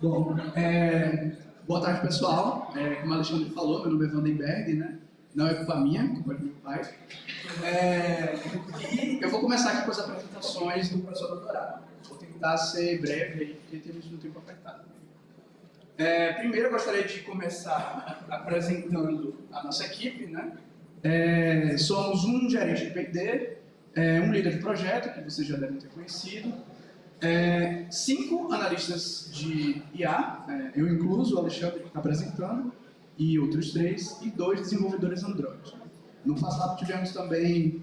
Bom, boa tarde, pessoal. Como o Alexandre falou, meu nome é Vandenberg, né? Não é culpa minha, é culpa do meu pai. E eu vou começar aqui com as apresentações do professor doutorado. Vou tentar ser breve aí, porque temos um tempo apertado. Primeiro, eu gostaria de começar apresentando a nossa equipe, né? Somos um gerente de P&D, um líder de projeto, que vocês já devem ter conhecido, 5 analistas de IA, eu incluso, o Alexandre que está apresentando, e outros 3, e 2 desenvolvedores Android. No passado tivemos também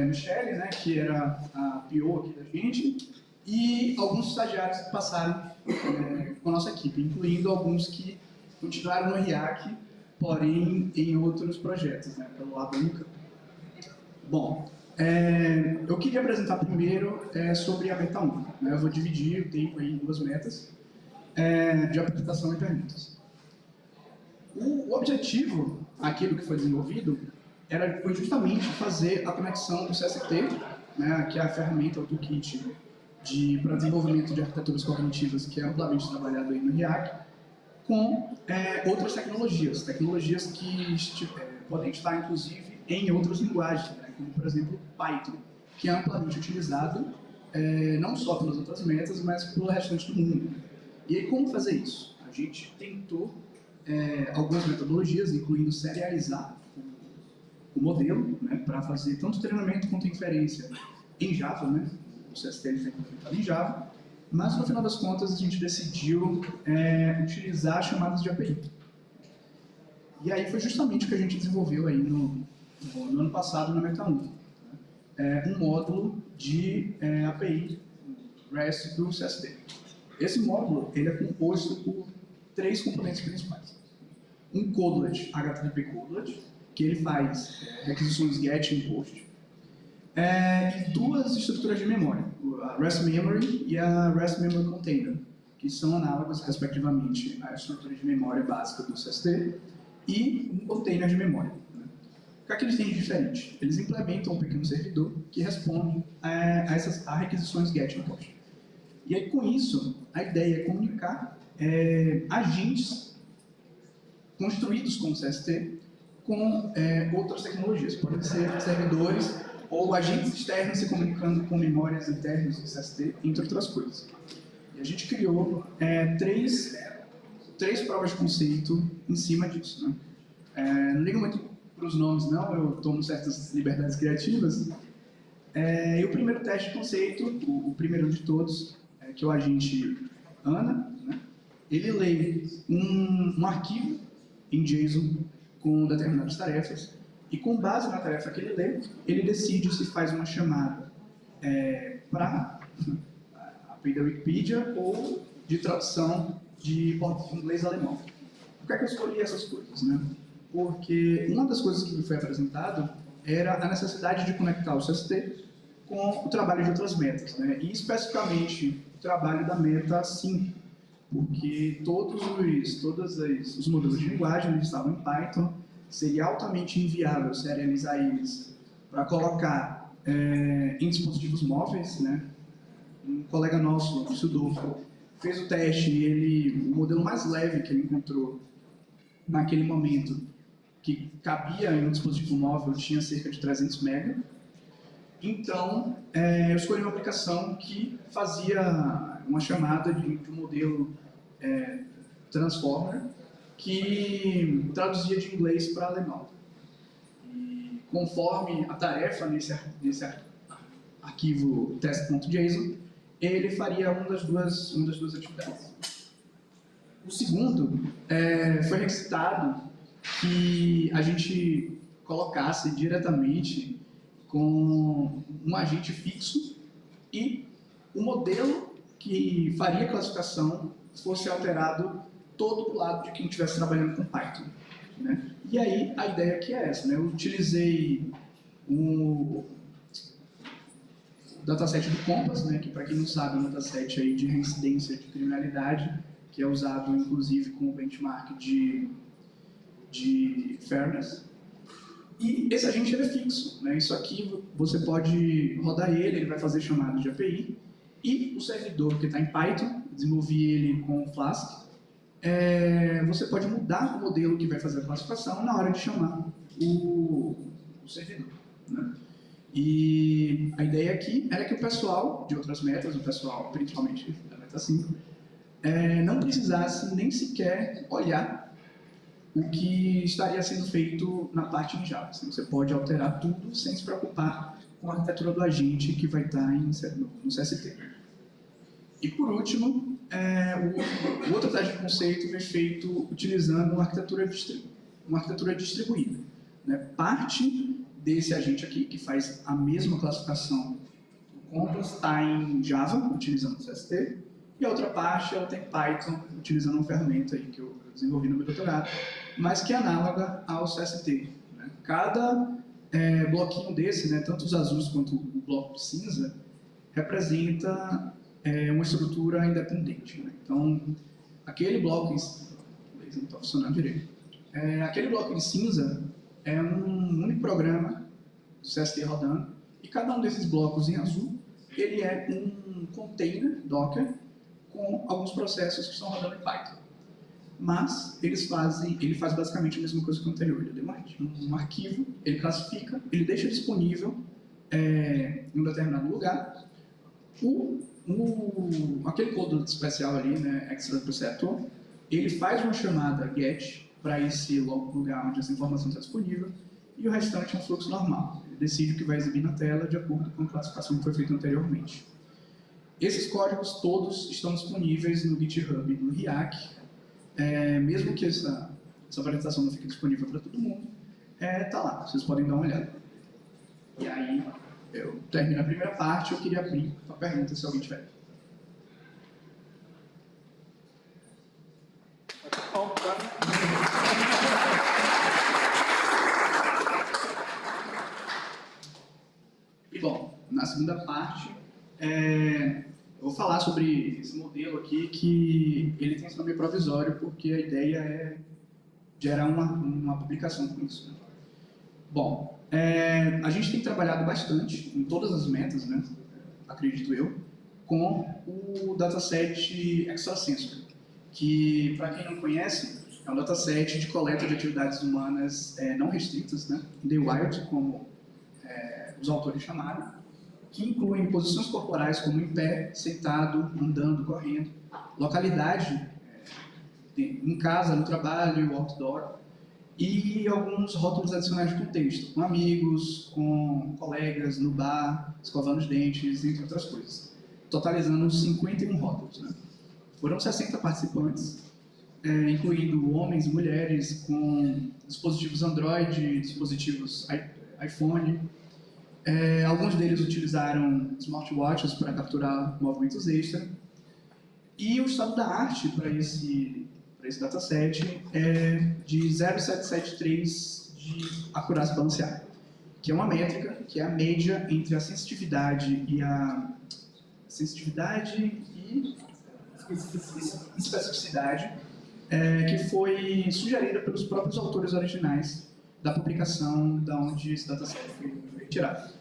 Michele, né, que era a PO aqui da gente, e alguns estagiários que passaram com a nossa equipe, incluindo alguns que continuaram no RIAC, porém em outros projetos, né, pelo lado do campo. Bom, eu queria apresentar primeiro sobre a meta 1. Né? Eu vou dividir o tempo aí em 2 metas de apresentação e perguntas. O objetivo, aquilo que foi desenvolvido, foi justamente fazer a conexão do CST, né, que é a ferramenta, o toolkit para desenvolvimento de arquiteturas cognitivas, que é amplamente trabalhado aí no RIAC, com outras tecnologias que podem estar, inclusive, em outras linguagens, né, como, por exemplo, Python, que é amplamente utilizado não só pelas outras metas, mas pelo restante do mundo. E aí, como fazer isso? A gente tentou algumas metodologias, incluindo serializar o modelo, né, para fazer tanto treinamento quanto inferência em Java, né? O CST foi implementado em Java, mas no final das contas a gente decidiu utilizar chamadas de API. E aí foi justamente o que a gente desenvolveu aí no ano passado na Meta 1. Um módulo de API REST do CST. Esse módulo ele é composto por 3 componentes principais. Um codelet, HTTP codelet, que ele faz requisições GET e POST, e 2 estruturas de memória, a REST Memory e a REST Memory Container, que são análogas, respectivamente, à estrutura de memória básica do CST e um container de memória. O que é que eles têm de diferente? Eles implementam um pequeno servidor que responde a requisições GET e POST. E aí, com isso, a ideia é comunicar agentes construídos com o CST com outras tecnologias. Podem ser servidores ou agentes externos se comunicando com memórias internas do CST, entre outras coisas. E a gente criou 3 provas de conceito em cima disso. Né? Não ligo muito para os nomes, não, eu tomo certas liberdades criativas. E o primeiro teste de conceito, o primeiro de todos, que é o agente Ana, né? Ele lê um arquivo em JSON com determinadas tarefas, e com base na tarefa que ele lê, ele decide se faz uma chamada para a API da Wikipedia ou de tradução de inglês e alemão. Por que é que eu escolhi essas coisas? Né? Porque uma das coisas que me foi apresentado era a necessidade de conectar o CST com o trabalho de outras metas, né? E especificamente o trabalho da meta 5, porque todos os modelos de linguagem estavam em Python, seria altamente inviável serializar eles para colocar em dispositivos móveis, né? Um colega nosso, o Sudolfo, fez o teste e o modelo mais leve que ele encontrou naquele momento, que cabia em um dispositivo móvel, tinha cerca de 300 MB. Então, eu escolhi uma aplicação que fazia uma chamada de um modelo Transformer, que traduzia de inglês para alemão. E conforme a tarefa nesse arquivo test.json, ele faria uma das duas atividades. O segundo foi requisitado que a gente colocasse diretamente com um agente fixo e o modelo que faria a classificação fosse alterado todo do lado de quem estivesse trabalhando com Python. Né? E aí, a ideia aqui é essa. Né? Eu utilizei o dataset do Compass, né? Que, para quem não sabe, é um dataset aí de reincidência de criminalidade, que é usado, inclusive, como benchmark de fairness. E esse agente é fixo. Né? Isso aqui, você pode rodar ele vai fazer chamadas de API, e o servidor que está em Python desenvolvi ele com Flask. Você pode mudar o modelo que vai fazer a classificação na hora de chamar o servidor, né? E a ideia aqui era que o pessoal de outras metas, o pessoal principalmente da meta 5, não precisasse nem sequer olhar o que estaria sendo feito na parte em Java. Assim, você pode alterar tudo sem se preocupar com a arquitetura do agente que vai estar no CST. E por último, o outro teste de conceito foi feito utilizando uma arquitetura distribuída, né? Parte desse agente aqui, que faz a mesma classificação do Compass, está em Java, utilizando o CST, e a outra parte ela tem Python, utilizando uma ferramenta aí que eu desenvolvi no meu doutorado, mas que é análoga ao CST, né? Cada bloquinho desse, né, tanto os azuis quanto o bloco cinza, representa uma estrutura independente, né? Então, aquele bloco, não está funcionando direito, aquele bloco de cinza é um único programa do CST rodando, e cada um desses blocos em azul, ele é um container Docker com alguns processos que estão rodando em Python. Mas ele faz basicamente a mesma coisa que o anterior. Ele tem um arquivo, ele classifica, ele deixa disponível em um determinado lugar. Aquele código especial ali, né, Extra Preceptor, ele faz uma chamada GET para esse lugar onde essa informação está disponível, e o restante é um fluxo normal. Ele decide o que vai exibir na tela de acordo com a classificação que foi feita anteriormente. Esses códigos todos estão disponíveis no GitHub do RIAC. Mesmo que essa apresentação não fique disponível para todo mundo, está lá, vocês podem dar uma olhada. E aí, eu termino a primeira parte, eu queria abrir para perguntas se alguém tiver. E bom, na segunda parte, eu vou falar sobre esse modelo aqui, que ele tem esse nome provisório, porque a ideia é gerar uma publicação com isso, né? Bom, a gente tem trabalhado bastante em todas as metas, né, acredito eu, com o dataset Extrasensor, que, para quem não conhece, é um dataset de coleta de atividades humanas não restritas, né, in the wild, como os autores chamaram, que incluem posições corporais como em pé, sentado, andando, correndo, localidade, em casa, no trabalho, outdoor, e alguns rótulos adicionais de contexto, com amigos, com colegas, no bar, escovando os dentes, entre outras coisas, totalizando 51 rótulos, né? Foram 60 participantes, incluindo homens e mulheres, com dispositivos Android, dispositivos iPhone. Alguns deles utilizaram smartwatches para capturar movimentos extra. E o estado da arte para esse dataset é de 0,773 de acurácia balanceada, que é uma métrica que é a média entre a sensitividade e especificidade, que foi sugerida pelos próprios autores originais da publicação da onde esse dataset foi tirado.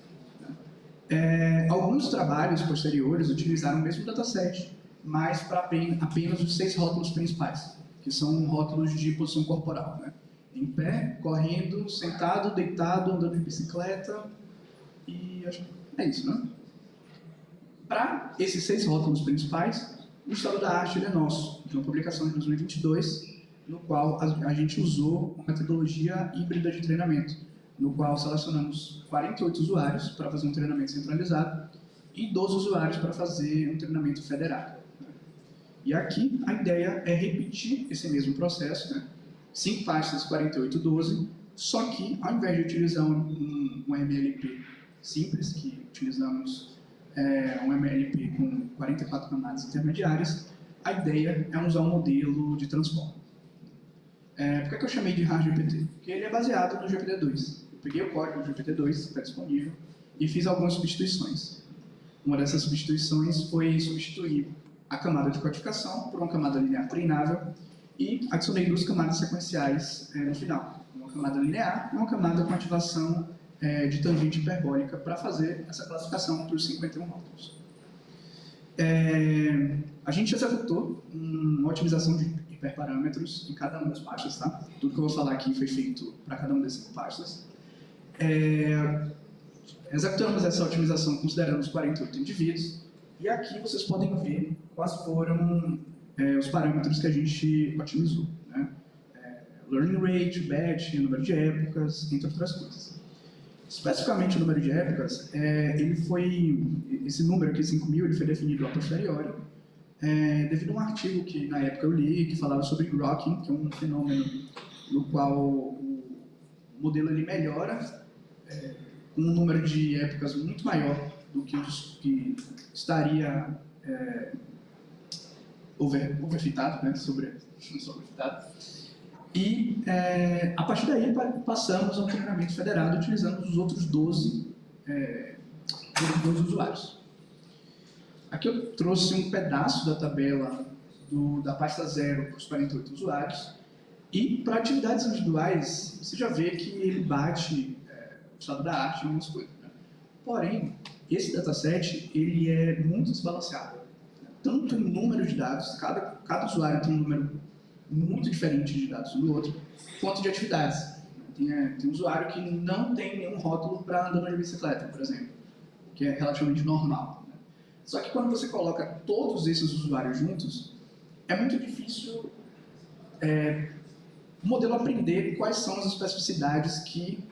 Alguns trabalhos posteriores utilizaram o mesmo dataset, mas para apenas os 6 rótulos principais, que são rótulos de posição corporal, né? Em pé, correndo, sentado, deitado, andando de bicicleta, e acho que é isso, né? Para esses 6 rótulos principais, o estado da arte é nosso, de uma publicação de 2022, no qual a gente usou uma metodologia híbrida de treinamento, no qual selecionamos 48 usuários para fazer um treinamento centralizado e 12 usuários para fazer um treinamento federado. E aqui a ideia é repetir esse mesmo processo, né? 5 pastas, 48, 12, só que ao invés de utilizar um MLP simples, que utilizamos um MLP com 44 camadas intermediárias, a ideia é usar um modelo de transform. Por que eu chamei de RAR-GPT? Porque ele é baseado no GPT-2. Eu peguei o código do GPT-2, que está disponível, e fiz algumas substituições. Uma dessas substituições foi substituir a camada de codificação por uma camada linear treinável e adicionei 2 camadas sequenciais no final. Uma camada linear e uma camada com ativação de tangente hiperbólica para fazer essa classificação para os 51 rótulos. A gente executou uma otimização de hiperparâmetros em cada uma das pastas, tá? Tudo que eu vou falar aqui foi feito para cada uma das 5 pastas. Executamos essa otimização considerando os 48 indivíduos, e aqui vocês podem ver quais foram os parâmetros que a gente otimizou, né? Learning rate, batch, número de épocas, entre outras coisas. Especificamente o número de épocas, esse número aqui, 5.000, ele foi definido a posteriori, devido a um artigo que na época eu li, que falava sobre grokking, que é um fenômeno no qual o modelo ele melhora com um número de épocas muito maior do que estaria overfitado, né, sobrefitado. E, a partir daí, passamos ao treinamento federado utilizando os outros 12 usuários. Aqui eu trouxe um pedaço da tabela da pasta 0 para os 48 usuários. E, para atividades individuais, você já vê que ele bate o estado da arte em algumas coisas, né? Porém, esse dataset ele é muito desbalanceado. Tanto em número de dados, cada usuário tem um número muito diferente de dados um do outro, quanto de atividades. Tem usuário que não tem nenhum rótulo para andando de bicicleta, por exemplo, que é relativamente normal, né? Só que quando você coloca todos esses usuários juntos, é muito difícil o modelo aprender quais são as especificidades que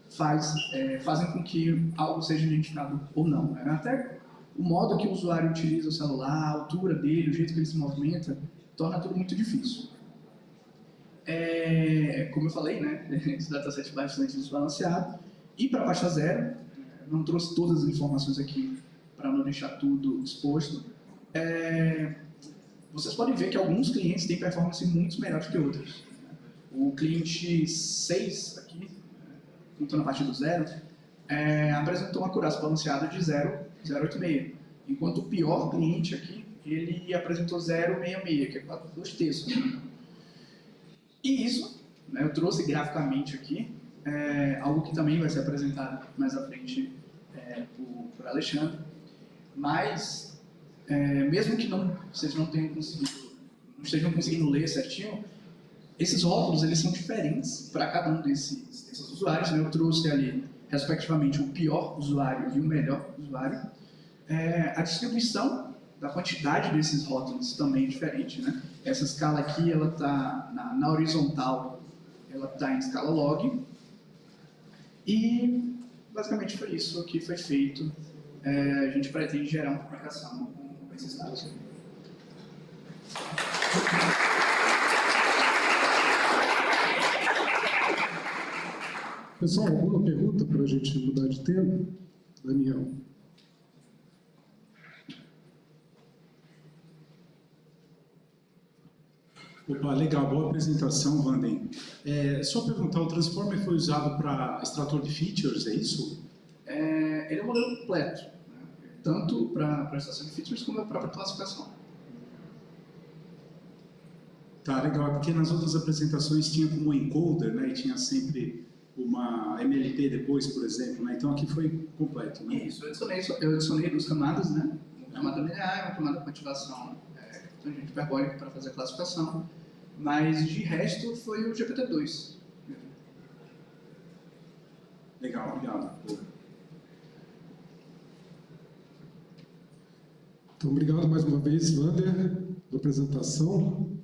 fazem com que algo seja identificado ou não, né? Até o modo que o usuário utiliza o celular, a altura dele, o jeito que ele se movimenta, torna tudo muito difícil. Como eu falei, né, esse dataset é bastante desbalanceado. E para a pasta 0, não trouxe todas as informações aqui para não deixar tudo exposto. Vocês podem ver que alguns clientes têm performance muito melhores que outros. O cliente 6 aqui, contando a partir do 0, apresentou uma acurácia balanceada de 0,86, enquanto o pior cliente aqui, ele apresentou 0,66, que é 2/3. E isso, né, eu trouxe graficamente aqui, algo que também vai ser apresentado mais à frente por Alexandre, mas mesmo que vocês não estejam conseguindo ler certinho, esses rótulos eles são diferentes para cada um desses usuários, né? Eu trouxe ali, respectivamente, o pior usuário e o melhor usuário. A distribuição da quantidade desses rótulos também é diferente, né? Essa escala aqui, ela está na horizontal, ela está em escala log. E, basicamente, foi isso que foi feito. A gente pretende gerar uma publicação com esses dados. Pessoal, alguma pergunta para a gente mudar de tema? Daniel. Opa, legal, boa apresentação, Vanden. Só perguntar, o Transformer foi usado para extrator de features, é isso? Ele é um modelo completo, né? Tanto para extração de features como para a própria classificação. Tá, legal, porque nas outras apresentações tinha como encoder, né, e tinha sempre uma MLP depois, por exemplo, né? Então aqui foi completo, né? Isso, eu adicionei 2 camadas, né? Uma camada linear e uma camada com ativação tangente hiperbólica para fazer a classificação, mas de resto foi o GPT-2. Legal, obrigado. Então, obrigado mais uma vez, Wander, pela apresentação.